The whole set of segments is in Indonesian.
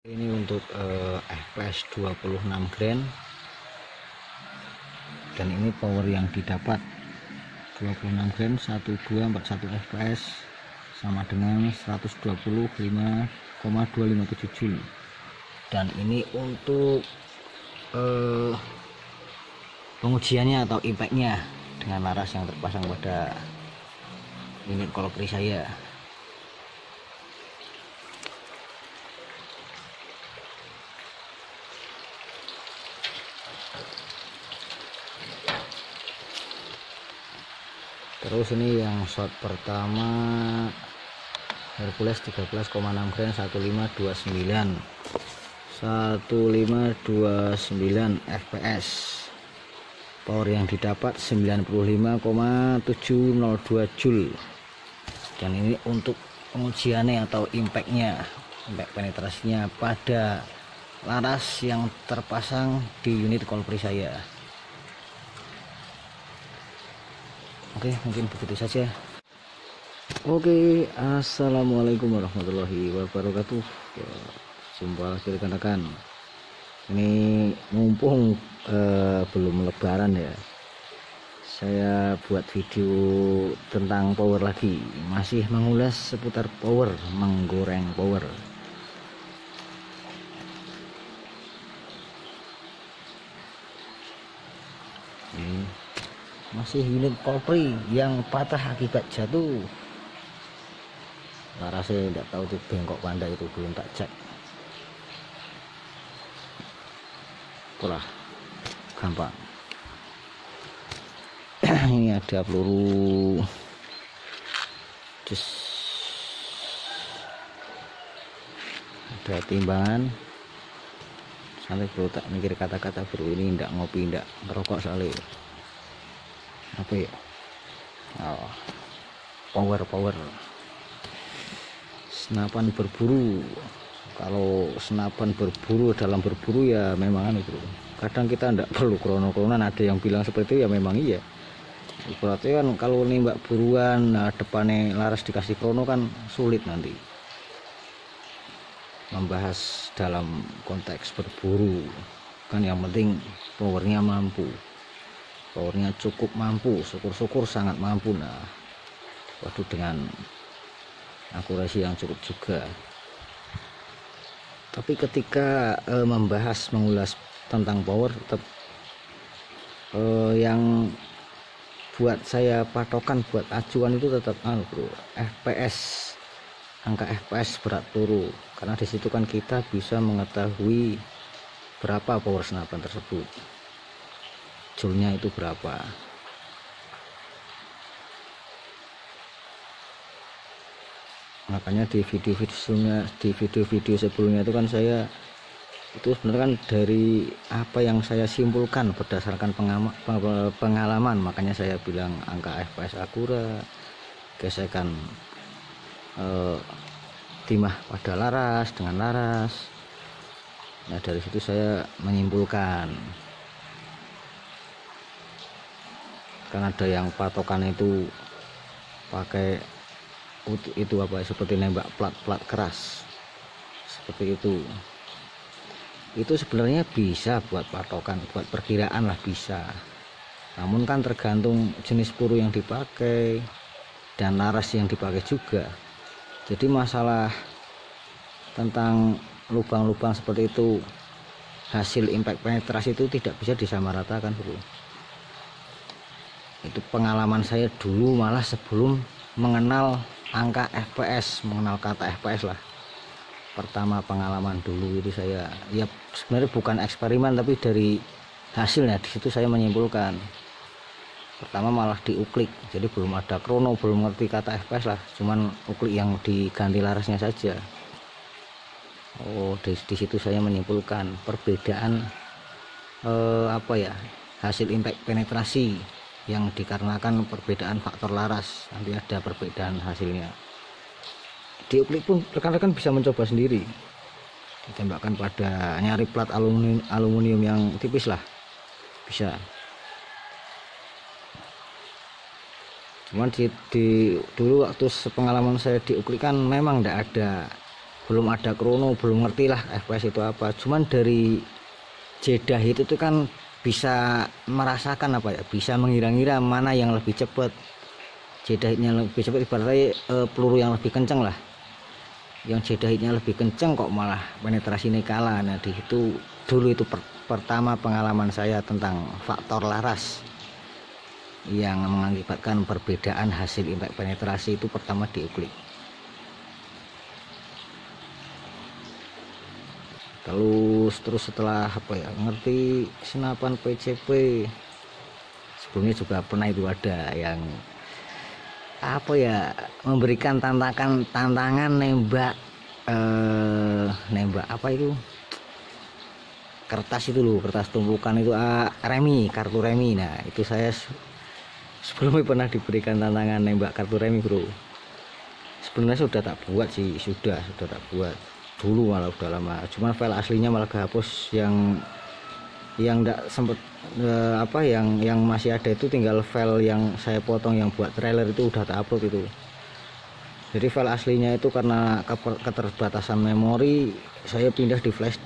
Ini untuk FPS 26 grand, dan ini power yang didapat 26 grand 1241 fps sama dengan 125,257 joule. Dan ini untuk pengujiannya atau impactnya dengan laras yang terpasang pada unit kolibri saya. Terus ini yang shot pertama Hercules 13,6 grand 1529 fps. Power yang didapat 95,702 joule. Dan ini untuk pengujiannya atau impactnya, impact penetrasinya pada laras yang terpasang di unit kolibri saya. Oke, mungkin begitu saja. Oke, assalamualaikum warahmatullahi wabarakatuh. Jumpa lagi rekan-rekan. Ini mumpung belum lebaran ya, saya buat video tentang power lagi. Masih mengulas seputar power, menggoreng power. Ini masih unit kolibri yang patah akibat jatuh. Larasnya tidak tahu tuh bengkok pandai, itu belum tak cek. Itulah gampang. Ini ada peluru ada timbangan. Sampai bro tak mikir kata-kata bro, ini ndak ngopi ndak merokok soalnya. Apa ya? Oh, power senapan berburu. Kalau senapan berburu dalam berburu ya memang bro, kadang kita ndak perlu krono-kronan. Ada yang bilang seperti itu ya, memang iya. Berarti kan kalau nembak buruan, nah depannya laras dikasih krono kan sulit nanti membahas dalam konteks berburu. Kan yang penting powernya mampu, powernya cukup mampu, syukur-syukur sangat mampu. Nah waduh, dengan akurasi yang cukup juga. Tapi ketika membahas, mengulas tentang power, tetap yang buat saya patokan, buat acuan itu tetap bro, FPS, angka FPS berat peluru. Karena disitu kan kita bisa mengetahui berapa power senapan tersebut, joule-nya itu berapa. Makanya di video-video sebelumnya itu kan saya itu sebenarnya kan dari apa yang saya simpulkan berdasarkan pengalaman. Makanya saya bilang angka FPS akurat, gesekan timah pada laras dengan laras. Nah dari situ saya menyimpulkan, kan ada yang patokan itu pakai itu apa, seperti nembak plat keras seperti itu sebenarnya bisa buat patokan, buat perkiraan lah bisa. Namun kan tergantung jenis peluru yang dipakai dan laras yang dipakai juga. Jadi masalah tentang lubang-lubang seperti itu, hasil impact penetrasi itu tidak bisa disamaratakan bro. Itu pengalaman saya dulu, malah sebelum mengenal angka FPS, mengenal kata FPS lah. Pertama pengalaman dulu itu saya, ya sebenarnya bukan eksperimen tapi dari hasilnya, di situ saya menyimpulkan. Pertama malah diuklik, jadi belum ada krono, belum ngerti kata FPS lah, cuman uklik yang diganti larasnya saja. Oh, di situ saya menyimpulkan perbedaan apa ya, hasil impact penetrasi yang dikarenakan perbedaan faktor laras. Nanti ada perbedaan hasilnya. Di uklik pun rekan-rekan bisa mencoba sendiri, ditembakkan pada, nyari plat aluminium yang tipis lah, bisa. Cuman dulu waktu pengalaman saya di uklik kan memang tidak ada belum ada krono, belum ngerti lah FPS itu apa. Cuman dari jeda itu tuh kan bisa merasakan apa ya, bisa mengira-ngira mana yang lebih cepat, jeda hitnya lebih cepat, ibaratnya peluru yang lebih kenceng lah, yang jeda hitnya lebih kenceng kok malah penetrasinya kalah. Nah di situ dulu itu pertama pengalaman saya tentang faktor laras yang mengakibatkan perbedaan hasil impact penetrasi itu pertama di Uklik. Terus setelah apa ya, ngerti senapan PCP, sebelumnya juga pernah itu ada yang apa ya, memberikan tantangan nembak apa itu, kertas itu loh, kertas tumpukan itu, kartu remi. Nah itu saya sebelumnya pernah diberikan tantangan nembak kartu remi bro. Sebenarnya sudah tak buat sih, sudah tak buat dulu, malah udah lama. Cuman file aslinya malah kehapus, yang enggak sempet apa yang masih ada itu tinggal file yang saya potong yang buat trailer itu udah tak upload itu. Jadi file aslinya itu karena keterbatasan memori, saya pindah di flash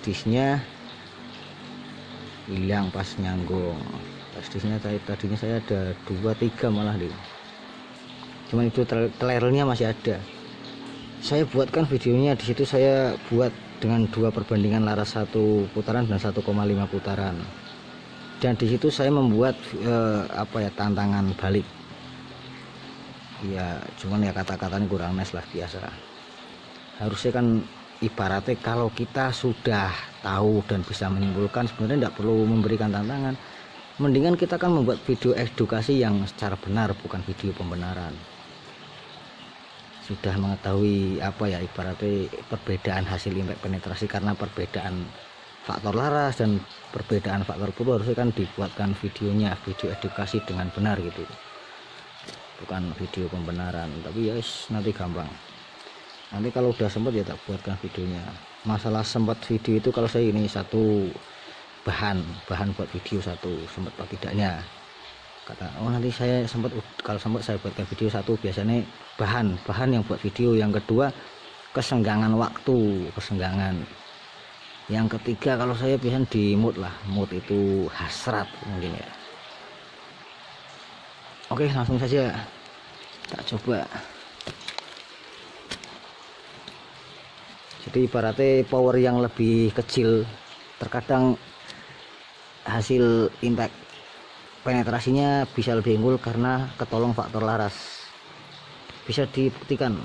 disknya hilang pas nyanggung. Flash disknya tadinya saya ada 2-3 malah nih, cuman itu trailernya masih ada. Saya buatkan videonya di situ, saya buat dengan 2 perbandingan laras 1 putaran dan 1,5 putaran. Dan di situ saya membuat apa ya, tantangan balik. Ya cuman ya kata-katanya kurang nice lah, biasa. Harusnya kan ibaratnya kalau kita sudah tahu dan bisa menyimpulkan, sebenarnya tidak perlu memberikan tantangan. Mendingan kita kan membuat video edukasi yang secara benar, bukan video pembenaran. Sudah mengetahui apa ya, ibaratnya perbedaan hasil impact penetrasi karena perbedaan faktor laras dan perbedaan faktor peluru, harusnya kan dibuatkan videonya, video edukasi dengan benar gitu, bukan video pembenaran. Tapi ya nanti gampang, nanti kalau udah sempat ya tak buatkan videonya. Masalah sempat video itu, kalau saya ini satu bahan buat video satu, sempat atau tidaknya, kata nanti saya sempat, kalau sempat saya buatkan video satu. Biasanya bahan yang buat video. Yang kedua kesenggangan waktu, yang ketiga kalau saya biasanya di mood itu hasrat mungkin ya. Oke, langsung saja tak coba. Jadi ibaratnya power yang lebih kecil terkadang hasil impact penetrasinya bisa lebih unggul karena ketolong faktor laras. Bisa dibuktikan.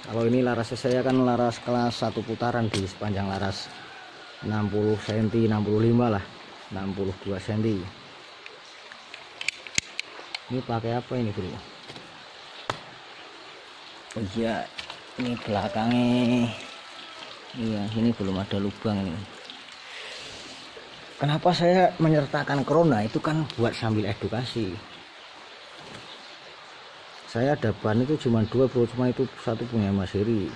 Kalau ini laras saya kan laras kelas 1 putaran, di sepanjang laras 60 cm, 65 lah, 62 cm. Ini pakai apa ini bro? Oh iya, ini belakangnya, iya ini belum ada lubang ini. Kenapa saya menyertakan Corona itu kan buat sambil edukasi. Saya ada ban itu cuma 2 bro, cuma itu satu punya Mas Heri,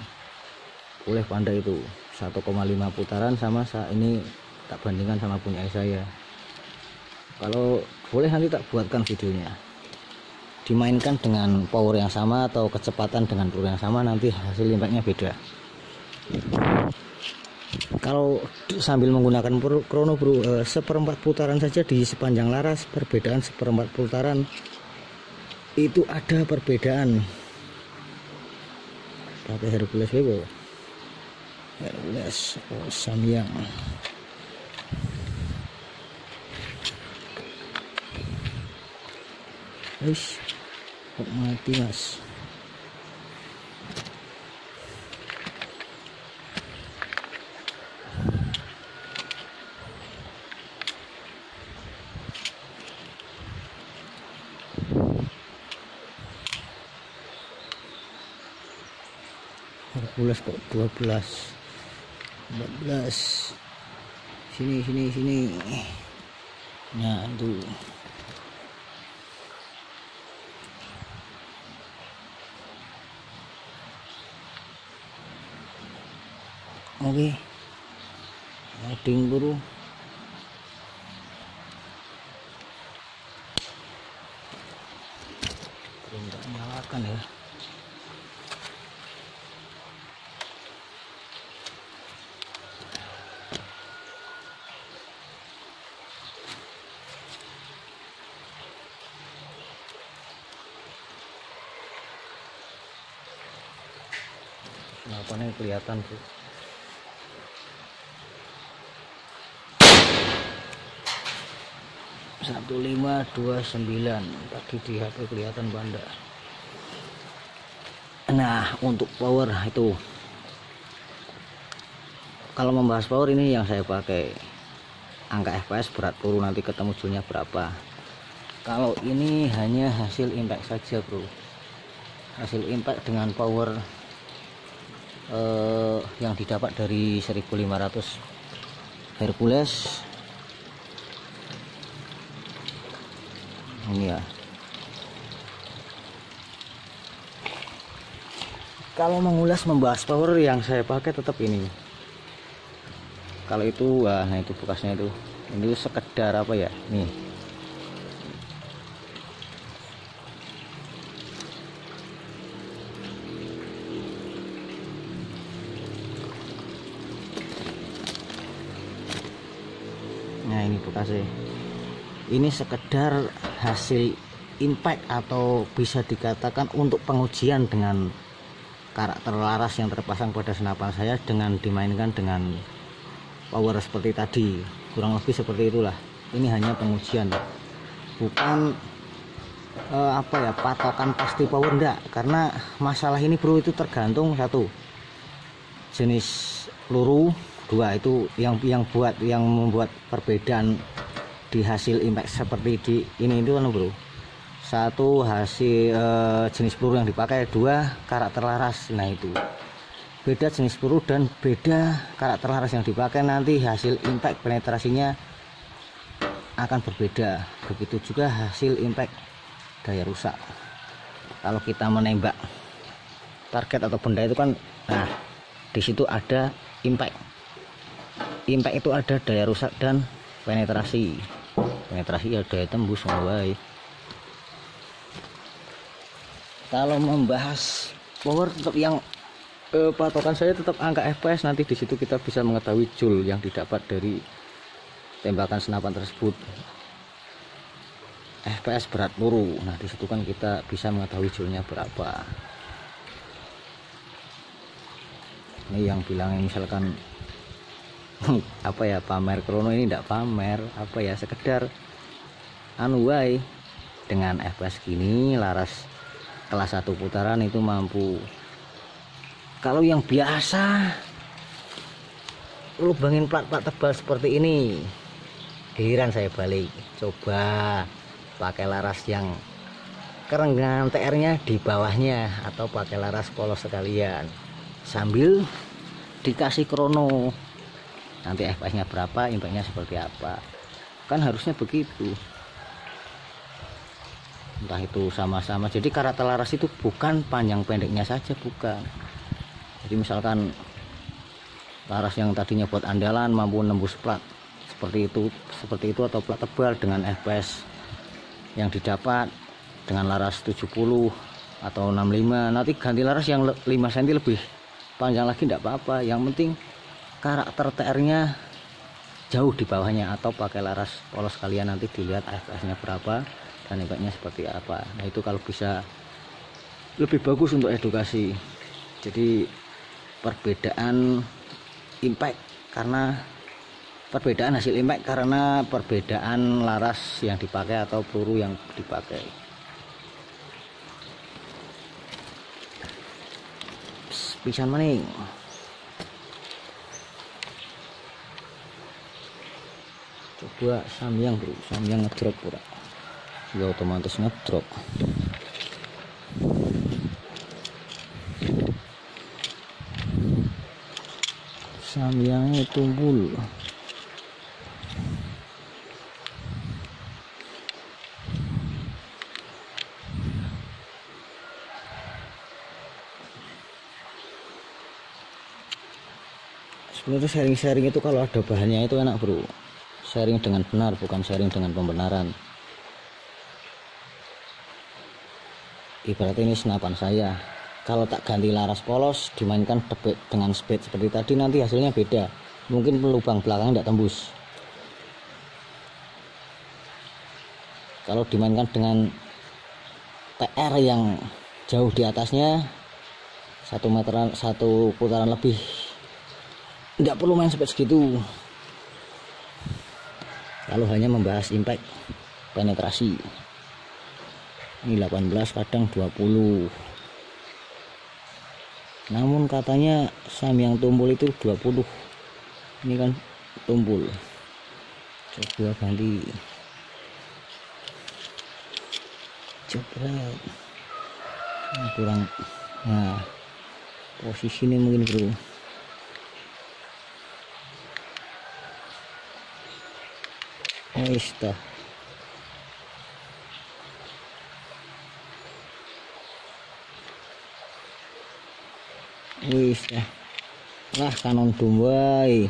boleh pandai itu 1,5 putaran, sama ini tak bandingkan sama punya saya. Kalau boleh nanti tak buatkan videonya, dimainkan dengan power yang sama atau kecepatan dengan peluru yang sama, nanti hasil impactnya beda. Kalau sambil menggunakan krono bro, seperempat putaran saja di sepanjang laras, perbedaan seperempat putaran itu ada perbedaan. Pakai Hercules bebo, Hercules Samyang. Wis kok mati mas. Hercules kok 12 14. Sini nah itu. Oke, loading bro. Belum tak nyalakan ya. senapannya kelihatan tuh. Satu 529 tadi di HP kelihatan banda. Nah, untuk power itu, kalau membahas power ini yang saya pakai angka FPS berat peluru, nanti ketemu joulnya berapa. Kalau ini hanya hasil impact saja bro, hasil impact dengan power yang didapat dari 1500 Hercules ini ya. Kalau mengulas membahas power yang saya pakai tetap ini. Kalau itu, wah, nah itu bekasnya itu. Ini sekedar apa ya? Nih. Nah, ini bekasnya. Ini sekedar hasil impact atau bisa dikatakan untuk pengujian dengan karakter laras yang terpasang pada senapan saya dengan dimainkan dengan power seperti tadi, kurang lebih seperti itulah. Ini hanya pengujian, bukan apa ya, patokan pasti power enggak, karena masalah ini bro itu tergantung satu jenis peluru, dua itu yang membuat perbedaan di hasil impact seperti di ini itu kan bro. Satu hasil jenis peluru yang dipakai, dua karakter laras. Nah itu beda jenis peluru dan beda karakter laras yang dipakai, nanti hasil impact penetrasinya akan berbeda. Begitu juga hasil impact daya rusak. Kalau kita menembak target atau benda itu kan, nah di situ ada impact itu ada daya rusak dan penetrasi ya daya tembus mulai. Kalau membahas power tetap yang patokan saya tetap angka FPS. Nanti di situ kita bisa mengetahui joule yang didapat dari tembakan senapan tersebut, FPS berat peluru. Nah di situ kan kita bisa mengetahui joule-nya berapa. Ini yang bilangnya misalkan apa ya, pamer krono, ini tidak pamer, apa ya, sekedar anuai dengan FPS gini laras kelas 1 putaran itu mampu. Kalau yang biasa lubangin plat-plat tebal seperti ini, giliran saya balik coba pakai laras yang kerenggan TR-nya di bawahnya atau pakai laras polos sekalian sambil dikasih krono, nanti FPS-nya berapa, impactnya seperti apa, kan harusnya begitu. Entah itu sama-sama. Jadi karakter laras itu bukan panjang pendeknya saja, bukan. Jadi misalkan laras yang tadinya buat andalan mampu nembus plat seperti itu atau plat tebal dengan FPS yang didapat dengan laras 70 atau 65, nanti ganti laras yang 5 cm lebih panjang lagi tidak apa-apa, yang penting karakter TR-nya jauh di bawahnya, atau pakai laras polos kalian, nanti dilihat FPS-nya berapa dan impactnya seperti apa. Nah itu kalau bisa lebih bagus untuk edukasi. Jadi perbedaan impact karena perbedaan hasil impact karena perbedaan laras yang dipakai atau peluru yang dipakai. Pisan maning. Coba samyang bro, samyang ngedrop pura. Ya otomatis ngedrop. Samyangnya tumpul. Sebenarnya sharing-sharing itu kalau ada bahannya itu enak bro, sharing dengan benar, bukan sharing dengan pembenaran. Ibarat ini senapan saya, kalau tak ganti laras polos dimainkan dengan speed seperti tadi, nanti hasilnya beda, mungkin lubang belakang tidak tembus. Kalau dimainkan dengan TR yang jauh di atasnya, 1 meteran, 1 putaran lebih. Tidak perlu main sampai segitu. Lalu hanya membahas impact, penetrasi. Ini 18, kadang 20. Namun katanya Samyang tumpul itu 20. Ini kan tumpul. Coba ganti. Jepret. Nah, kurang. Nah, posisi ini mungkin bro. Dah. Dah. Lah kanon Dumbai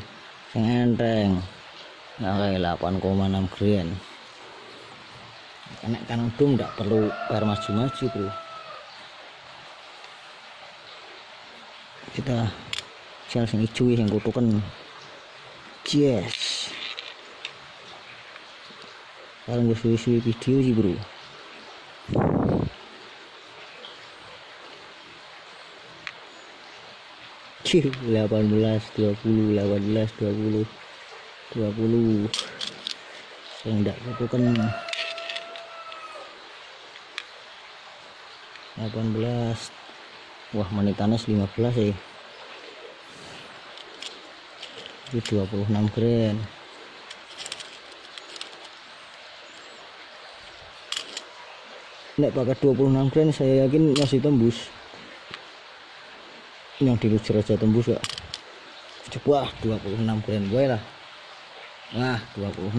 yang enteng. Nah, kayak 8,6 gram. Karena kanon dum tidak perlu bayar maju-maju bro. Kita jual sing hijau yang kutukan. Yes. Sekarang gue suwi-suwi video sih bro. Cih, 18, 20, 18, 20, 20. Saya enggak kutukan. 18. Wah, menitannya 15 ya. Ini 26 gram. Nek pakai 26 gram saya yakin masih tembus. Yang di lucer aja tembus ya. Coba 26 gram gue lah. Nah, 26.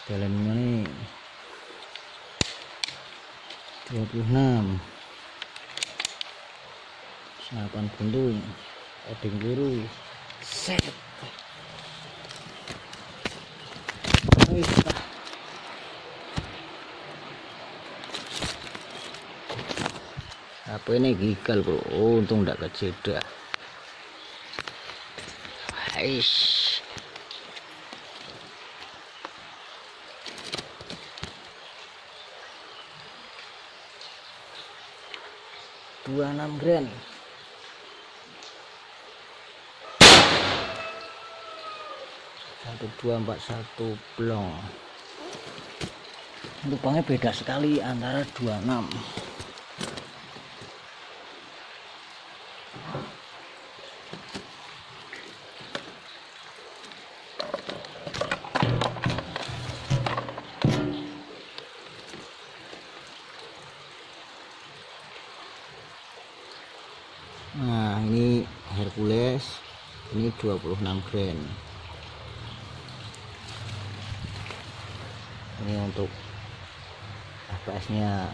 Jalan mana nih? 26. Senapan buntung, odeng biru. Set. Apa ini gigal bro? Oh, untung enggak kejeda. Aish. Dua 6 gram. Satu 241 blong. Lubangnya beda sekali antara 26. Nah, ini Hercules, ini 26 gram. Ini untuk FPS nya.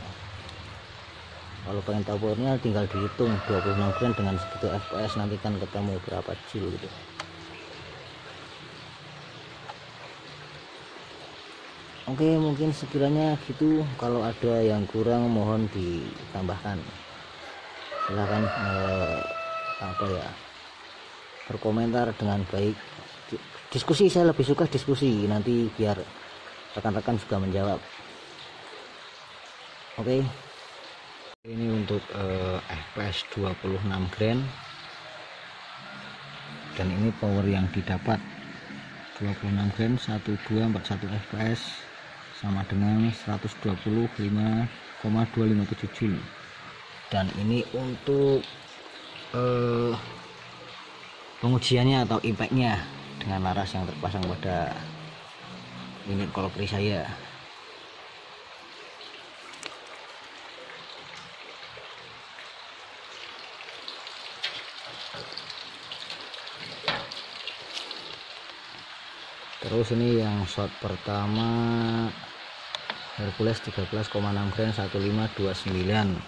Kalau pengen tahu powernya tinggal dihitung 26 gram dengan segitu FPS, nanti kan ketemu berapa jil gitu. Oke, mungkin sekiranya gitu. Kalau ada yang kurang mohon ditambahkan. Silahkan apa ya, berkomentar dengan baik. Diskusi, saya lebih suka diskusi, nanti biar rekan-rekan juga menjawab. Oke. Ini untuk FPS 26 gram dan ini power yang didapat 26 gram 1241 fps sama dengan 125,257 joule. Dan ini untuk pengujiannya atau impactnya dengan laras yang terpasang pada unit kolibri saya. Terus ini yang shot pertama Hercules 13,6 gram 1529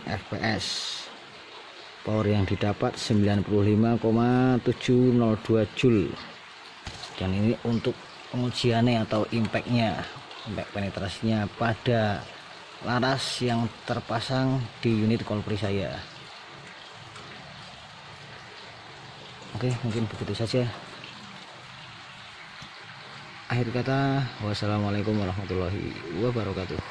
fps. Power yang didapat 95,702 joule. Dan ini untuk pengujiannya atau impactnya, impact penetrasinya pada laras yang terpasang di unit kolibri saya. Oke, mungkin begitu saja. Akhir kata, wassalamualaikum warahmatullahi wabarakatuh.